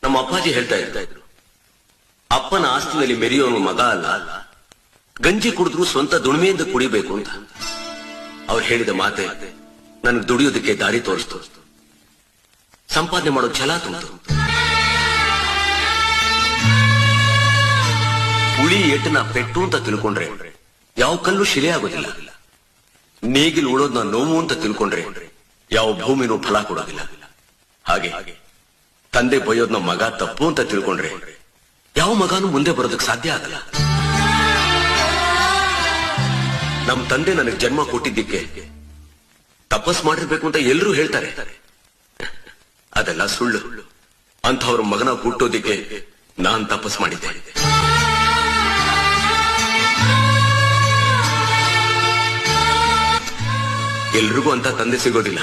ನಮ್ಮ ಅಪ್ಪಾಜಿ ಹೇಳ್ತಾ ಇದ್ರು, ಅಪ್ಪನ ಆಸ್ತಿನಲ್ಲಿ ಮೆರೆಯೋನು ಮಗ ಅಲ್ಲ, ಗಂಜಿ ಕುಡಿದ್ರು ಸ್ವಂತ ದುಡಿಮೆಯಿಂದ ಕುಡಿಬೇಕು ಅಂತ. ಅವ್ರು ಹೇಳಿದ ಮಾತೆ ನನಗೆ ದುಡಿಯೋದಕ್ಕೆ ದಾರಿ ತೋರಿಸ್ತು, ಸಂಪಾದನೆ ಮಾಡೋ ಛಲ ತುಂಬಿತು. ಹುಳಿ ಏಟನ ಪೆಟ್ಟು ಅಂತ ತಿಳ್ಕೊಂಡ್ರೆ ಯಾವ ಕಲ್ಲು ಶಿಲೆ ಆಗೋದಿಲ್ಲ. ನೇಗಿಲು ಉಳೋದ್ನ ನೋವು ಅಂತ ತಿಳ್ಕೊಂಡ್ರೆ ಯಾವ ಭೂಮಿನೂ ಫಲ ಕೊಡೋದಿಲ್ಲ. ಹಾಗೆ ತಂದೆ ಬೈಯೋದ್ನ ಮಗ ತಪ್ಪು ಅಂತ ತಿಳ್ಕೊಂಡ್ರೆ ಯಾವ ಮಗನೂ ಮುಂದೆ ಬರೋದಕ್ಕೆ ಸಾಧ್ಯ ಆಗಲ್ಲ. ನಮ್ ತಂದೆ ನನಗೆ ಜನ್ಮ ಕೊಟ್ಟಿದ್ದಕ್ಕೆ ತಪಸ್ ಮಾಡಿರ್ಬೇಕು ಅಂತ ಎಲ್ಲರೂ ಹೇಳ್ತಾರೆ. ಅದೆಲ್ಲ ಸುಳ್ಳು. ಅಂಥವ್ರ ಮಗನ ಹುಟ್ಟೋದಿಕ್ಕೆ ನಾನ್ ತಪಸ್ ಮಾಡಿದ್ದೆ. ಎಲ್ರಿಗೂ ಅಂತ ತಂದೆ ಸಿಗೋದಿಲ್ಲ.